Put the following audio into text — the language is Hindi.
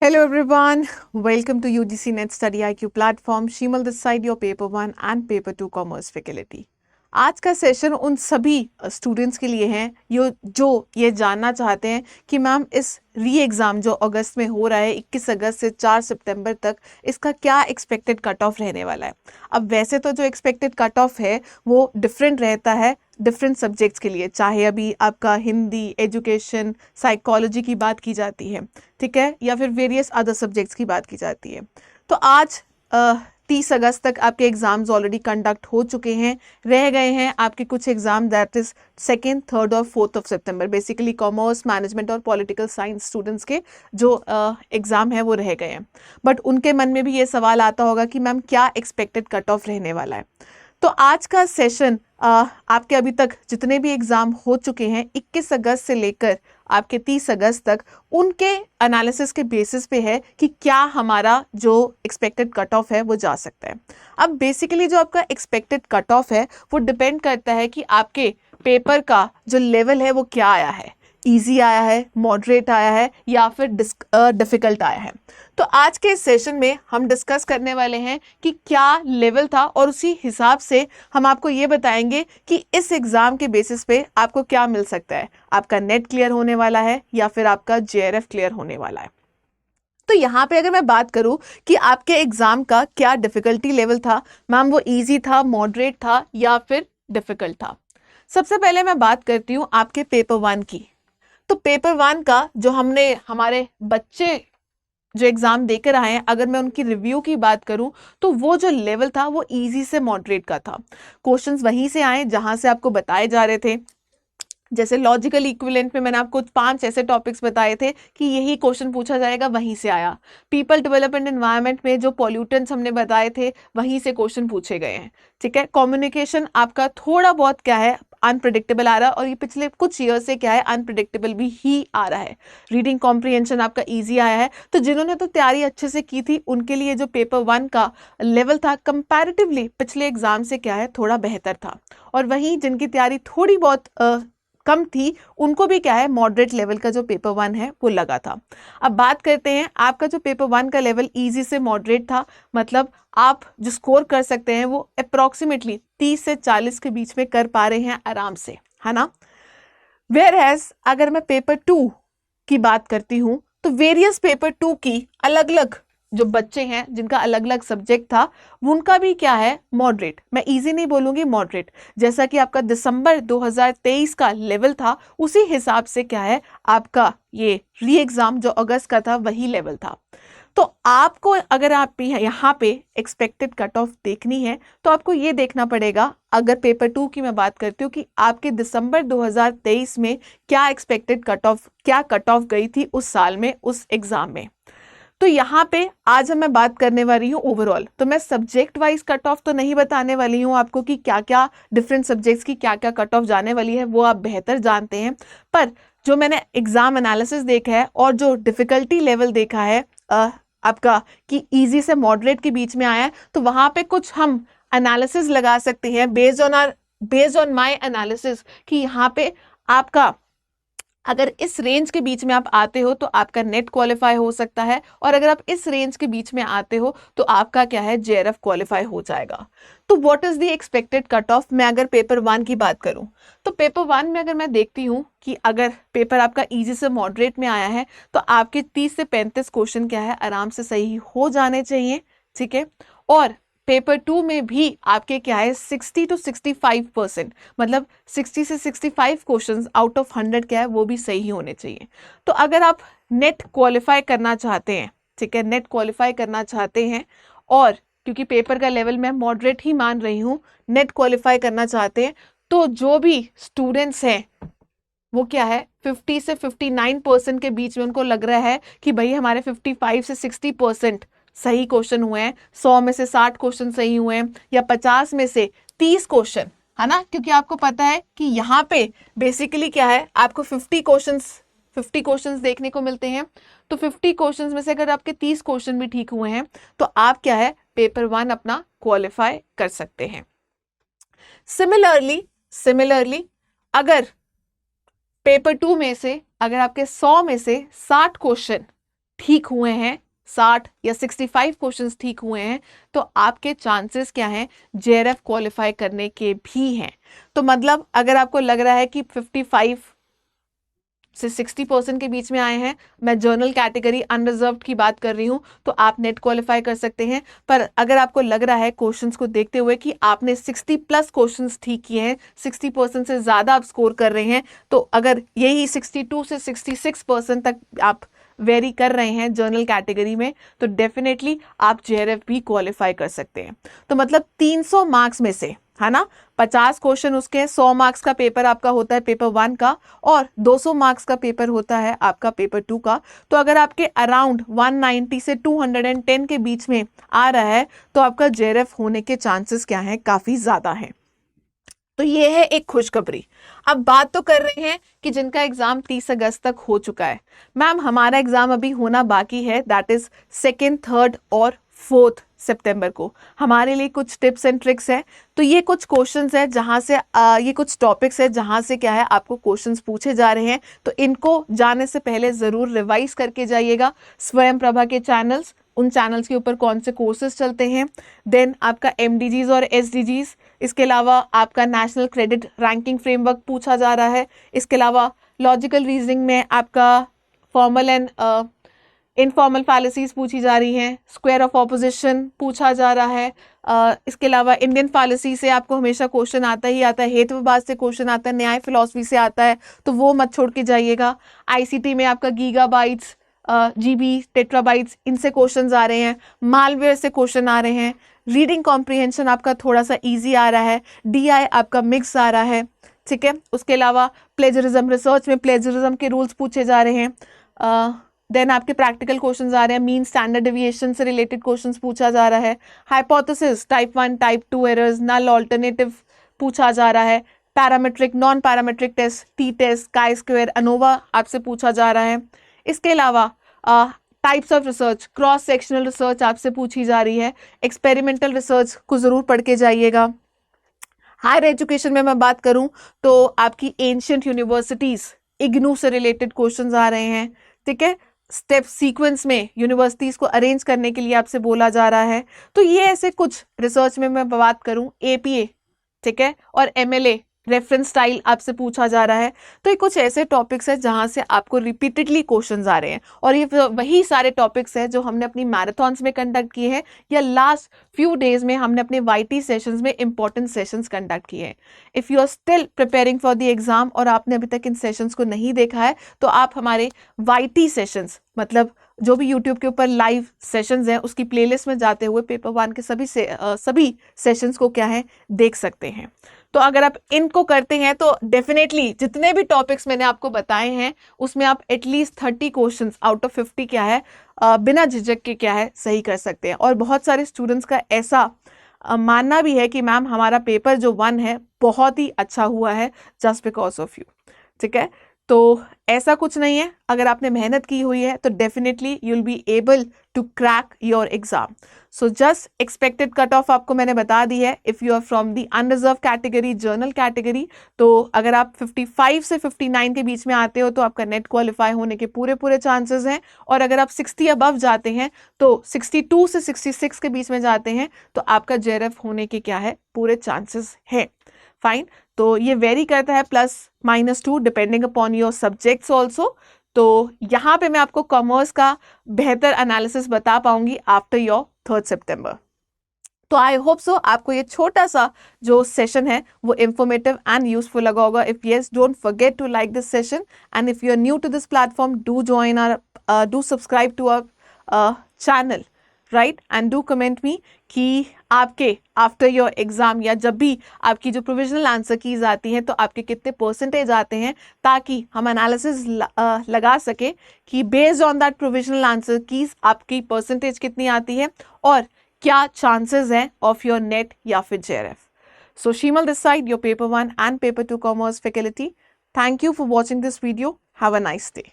Hello everyone, welcome to UGC Net Study IQ platform. Shimal this side, your paper 1 and paper 2 commerce faculty. आज का सेशन उन सभी स्टूडेंट्स के लिए हैं जो ये जानना चाहते हैं कि मैम इस री एग्ज़ाम जो अगस्त में हो रहा है 21 अगस्त से 4 सितंबर तक, इसका क्या एक्सपेक्टेड कट ऑफ रहने वाला है। अब वैसे तो जो एक्सपेक्टेड कट ऑफ है वो डिफरेंट रहता है डिफरेंट सब्जेक्ट्स के लिए, चाहे अभी आपका हिंदी, एजुकेशन, साइकोलॉजी की बात की जाती है, ठीक है, या फिर वेरियस अदर सब्जेक्ट्स की बात की जाती है। तो आज 30 अगस्त तक आपके एग्ज़ाम्स ऑलरेडी कंडक्ट हो चुके हैं, रह गए हैं आपके कुछ exam, that is 2nd, 3rd और 4th of September. Basically commerce, management और पॉलिटिकल साइंस स्टूडेंट्स के जो एग्ज़ाम है वो रह गए हैं। बट उनके मन में भी ये सवाल आता होगा कि मैम क्या एक्सपेक्टेड कट ऑफ रहने वाला है। तो आज का सेशन आपके अभी तक जितने भी एग्ज़ाम हो चुके हैं 21 अगस्त से लेकर आपके 30 अगस्त तक, उनके एनालिसिस के बेसिस पे है कि क्या हमारा जो एक्सपेक्टेड कट ऑफ है वो जा सकता है। अब बेसिकली जो आपका एक्सपेक्टेड कट ऑफ है वो डिपेंड करता है कि आपके पेपर का जो लेवल है वो क्या आया है, ईजी आया है, मॉडरेट आया है या फिर डिफ़िकल्ट आया है। तो आज के इस सेशन में हम डिस्कस करने वाले हैं कि क्या लेवल था और उसी हिसाब से हम आपको ये बताएंगे कि इस एग्ज़ाम के बेसिस पे आपको क्या मिल सकता है, आपका नेट क्लियर होने वाला है या फिर आपका जेआरएफ क्लियर होने वाला है। तो यहाँ पे अगर मैं बात करूँ कि आपके एग्ज़ाम का क्या डिफ़िकल्टी लेवल था, मैम वो ईजी था, मॉडरेट था या फिर डिफ़िकल्ट था। सबसे पहले मैं बात करती हूँ आपके पेपर 1 की। तो पेपर 1 का जो हमारे बच्चे जो एग्ज़ाम देकर आए हैं, अगर मैं उनकी रिव्यू की बात करूं तो वो जो लेवल था वो इजी से मॉडरेट का था। क्वेश्चंस वहीं से आए जहां से आपको बताए जा रहे थे। जैसे लॉजिकल इक्विवेलेंट में मैंने आपको 5 ऐसे टॉपिक्स बताए थे कि यही क्वेश्चन पूछा जाएगा, वहीं से आया। पीपल डेवलपमेंट एनवायरनमेंट में जो पॉल्यूटेंट्स हमने बताए थे वहीं से क्वेश्चन पूछे गए हैं, ठीक है। कम्युनिकेशन आपका थोड़ा बहुत क्या है, अनप्रिडिक्टेबल आ रहा है, और ये पिछले कुछ ईयर से क्या है, अनप्रिडिक्टेबल भी ही आ रहा है। रीडिंग कॉम्प्रिहेंशन आपका ईजी आया है। तो जिन्होंने तो तैयारी अच्छे से की थी उनके लिए जो पेपर 1 का लेवल था कंपैरेटिवली पिछले एग्जाम से क्या है, थोड़ा बेहतर था। और वहीं जिनकी तैयारी थोड़ी बहुत कम थी उनको भी क्या है, मॉडरेट लेवल का जो पेपर 1 है वो लगा था। अब बात करते हैं आपका जो पेपर 1 का लेवल इजी से मॉडरेट था, मतलब आप जो स्कोर कर सकते हैं वो अप्रॉक्सीमेटली 30 से 40 के बीच में कर पा रहे हैं आराम से, है ना। वेयर एज अगर मैं पेपर 2 की बात करती हूँ तो वेरियस पेपर 2 की अलग अलग जो बच्चे हैं जिनका अलग अलग सब्जेक्ट था उनका भी क्या है, मॉडरेट। मैं इजी नहीं बोलूंगी, मॉडरेट। जैसा कि आपका दिसंबर 2023 का लेवल था उसी हिसाब से क्या है आपका ये री एग्जाम जो अगस्त का था वही लेवल था। तो आपको अगर आप यहाँ पे एक्सपेक्टेड कट ऑफ देखनी है तो आपको ये देखना पड़ेगा, अगर पेपर 2 की मैं बात करती हूँ कि आपके दिसंबर 2023 में क्या एक्सपेक्टेड कट ऑफ, क्या कट ऑफ गई थी उस साल में उस एग्जाम में। तो यहाँ पे आज मैं बात करने वाली हूँ ओवरऑल। तो मैं सब्जेक्ट वाइज कट ऑफ तो नहीं बताने वाली हूँ आपको कि क्या क्या डिफरेंट सब्जेक्ट्स की क्या क्या कट ऑफ जाने वाली है, वो आप बेहतर जानते हैं। पर जो मैंने एग्जाम एनालिसिस देखा है और जो डिफिकल्टी लेवल देखा है आपका कि इजी से मॉडरेट के बीच में आया है, तो वहाँ पे कुछ हम एनालिसिस लगा सकते हैं बेस्ड ऑन माई एनालिसिस कि यहाँ पे आपका अगर इस रेंज के बीच में आप आते हो तो आपका नेट क्वालिफाई हो सकता है, और अगर आप इस रेंज के बीच में आते हो तो आपका क्या है, जेआरएफ क्वालिफाई हो जाएगा। तो what is the expected cut of, मैं अगर पेपर 1 की बात करूं तो पेपर 1 में अगर मैं देखती हूं कि अगर पेपर आपका इजी से मॉडरेट में आया है तो आपके 30 से 35 क्वेश्चन क्या है आराम से सही हो जाने चाहिए, ठीक है। और पेपर 2 में भी आपके क्या है 60 to 65%, मतलब 60 से 65 क्वेश्चंस आउट ऑफ 100 क्या है वो भी सही होने चाहिए। तो अगर आप नेट क्वालिफाई करना चाहते हैं, ठीक है, नेट क्वालिफाई करना चाहते हैं, और क्योंकि पेपर का लेवल मैं मॉडरेट ही मान रही हूँ, नेट क्वालिफाई करना चाहते हैं, तो जो भी स्टूडेंट्स हैं वो क्या है 50 से 59% के बीच में उनको लग रहा है कि भाई हमारे 55 से 60% सही क्वेश्चन हुए हैं, 100 में से 60 क्वेश्चन सही हुए हैं, या 50 में से 30 क्वेश्चन, है ना। क्योंकि आपको पता है कि यहाँ पे बेसिकली क्या है, आपको 50 क्वेश्चंस देखने को मिलते हैं। तो 50 क्वेश्चंस में से अगर आपके 30 क्वेश्चन भी ठीक हुए हैं तो आप क्या है पेपर 1 अपना क्वालिफाई कर सकते हैं। सिमिलरली अगर पेपर 2 में से अगर आपके 100 में से 60 क्वेश्चन ठीक हुए हैं, 60 या 65 क्वेश्चंस ठीक हुए हैं, तो आपके चांसेस क्या हैं जेआरएफ क्वालिफाई करने के भी हैं। तो मतलब अगर आपको लग रहा है कि 55 से 60% के बीच में आए हैं, मैं जर्नल कैटेगरी अनरिजर्व्ड की बात कर रही हूं, तो आप नेट क्वालिफाई कर सकते हैं। पर अगर आपको लग रहा है क्वेश्चंस को देखते हुए कि आपने 60 प्लस क्वेश्चंस ठीक किए हैं, 60% से ज़्यादा आप स्कोर कर रहे हैं, तो अगर यही 62 से 66% तक आप वेरी कर रहे हैं जर्नल कैटेगरी में, तो डेफिनेटली आप जेआरएफ भी क्वालिफाई कर सकते हैं। तो मतलब 300 मार्क्स में से, है ना, 50 क्वेश्चन उसके, 100 मार्क्स का पेपर आपका होता है पेपर 1 का, और 200 मार्क्स का पेपर होता है आपका पेपर 2 का। तो अगर आपके अराउंड 190 से 210 के बीच में आ रहा है, तो आपका जेआरएफ होने के चांसेस क्या हैं, काफी ज्यादा है। तो ये है एक खुशखबरी। अब बात तो कर रहे हैं कि जिनका एग्जाम 30 अगस्त तक हो चुका है। मैम हमारा एग्जाम अभी होना बाकी है, दैट इज 2nd, 3rd और 4th सितंबर को। हमारे लिए कुछ टिप्स एंड ट्रिक्स है। तो ये कुछ क्वेश्चंस है जहां से ये कुछ टॉपिक्स है जहां से क्या है आपको क्वेश्चंस पूछे जा रहे हैं। तो इनको जाने से पहले जरूर रिवाइज करके जाइएगा। स्वयं प्रभा के चैनल्स, उन चैनल्स के ऊपर कौन से कोर्सेज चलते हैं, देन आपका MDGs और SDGs, इसके अलावा आपका नेशनल क्रेडिट रैंकिंग फ्रेमवर्क पूछा जा रहा है। इसके अलावा लॉजिकल रीजनिंग में आपका फॉर्मल एंड इनफॉर्मल फैलेसीज पूछी जा रही हैं, स्क्वायर ऑफ ऑपोजिशन पूछा जा रहा है। इसके अलावा इंडियन फैलेसी से आपको हमेशा क्वेश्चन आता ही आता है, हेतुवाद से क्वेश्चन आता है, न्याय फिलॉसफी से आता है, तो वो मत छोड़ के जाइएगा। ICT में आपका गीगाबाइट्स, GB, टेट्राबाइट्स, इनसे क्वेश्चन आ रहे हैं। मालवेयर से क्वेश्चन आ रहे हैं। रीडिंग कॉम्प्रिहेंशन आपका थोड़ा सा ईजी आ रहा है। DI आपका मिक्स आ रहा है, ठीक है। उसके अलावा प्लेजरिज्म, रिसर्च में प्लेजरिज्म के रूल्स पूछे जा रहे हैं। देन आपके प्रैक्टिकल क्वेश्चंस आ रहे हैं, मीन स्टैंडर्ड डेविएशन से रिलेटेड क्वेश्चंस पूछा जा रहा है। Hypothesis, type 1, type 2 errors, null alternative पूछा जा रहा है। Parametric, non parametric test, T test, chi square, ANOVA आपसे पूछा जा रहा है। इसके अलावा types of research, cross sectional research आपसे पूछी जा रही है। एक्सपेरिमेंटल रिसर्च को जरूर पढ़ के जाइएगा। हायर एजुकेशन में मैं बात करूं तो आपकी एंशियंट यूनिवर्सिटीज, इग्नू से रिलेटेड क्वेश्चंस आ रहे हैं, ठीक है। स्टेप सीक्वेंस में यूनिवर्सिटीज को अरेंज करने के लिए आपसे बोला जा रहा है। तो ये ऐसे कुछ रिसर्च में मैं बात करूं, APA, ठीक है, और MLA रेफरेंस स्टाइल आपसे पूछा जा रहा है। तो ये कुछ ऐसे टॉपिक्स हैं जहां से आपको रिपीटेडली क्वेश्चंस आ रहे हैं, और ये वही सारे टॉपिक्स हैं जो हमने अपनी मैराथन्स में कंडक्ट किए हैं, या लास्ट फ्यू डेज में हमने अपने YT सेशंस में इंपॉर्टेंट सेशंस कंडक्ट किए हैं। If you are still preparing for the exam और आपने अभी तक इन सेशंस को नहीं देखा है, तो आप हमारे YT सेशंस, मतलब जो भी YouTube के ऊपर लाइव सेशंस हैं, उसकी प्लेलिस्ट में जाते हुए पेपर 1 के सभी सेशंस को क्या है देख सकते हैं। तो अगर आप इनको करते हैं तो डेफिनेटली जितने भी टॉपिक्स मैंने आपको बताए हैं उसमें आप एटलीस्ट 30 क्वेश्चंस आउट ऑफ 50 क्या है बिना झिझक के क्या है सही कर सकते हैं। और बहुत सारे स्टूडेंट्स का ऐसा मानना भी है कि मैम हमारा पेपर जो 1 है बहुत ही अच्छा हुआ है जस्ट बिकॉज ऑफ यू, ठीक है। तो ऐसा कुछ नहीं है, अगर आपने मेहनत की हुई है तो definitely you will be able to crack your exam. So just expected cut off आपको मैंने बता दी है। If you are from the unreserved category, general category, तो अगर आप 55 से 59 के बीच में आते हो तो आपका नेट क्वालिफाई होने के पूरे चांसेस हैं। और अगर आप 60 अबव जाते हैं, तो 62 से 66 के बीच में जाते हैं, तो आपका JRF होने के क्या है पूरे चांसेस है। फाइन, तो ये वेरी करता है +-2 depending upon your subjects also. तो यहाँ पे मैं आपको कॉमर्स का बेहतर एनालिसिस बता पाऊंगी आफ्टर योर 3rd सितंबर। तो आई होप सो आपको ये छोटा सा जो सेशन है वो इंफॉर्मेटिव एंड यूजफुल लगा होगा। If yes, don't forget to like this session, and if you are new to this platform, do join our, do subscribe to our channel, right, and do comment me कि आपके आफ्टर योर एग्जाम या जब भी आपकी जो प्रोविजनल आंसर कीज आती हैं तो आपके कितने परसेंटेज आते हैं, ताकि हम एनालिसिस लगा सके कि based on that provisional answer keys आपकी परसेंटेज कितनी आती है और क्या चांसेस हैं ऑफ योर नेट या फिर JRF। सो शीमल this side, your paper 1 and paper 2 commerce faculty. Thank you for watching this video. Have a nice day.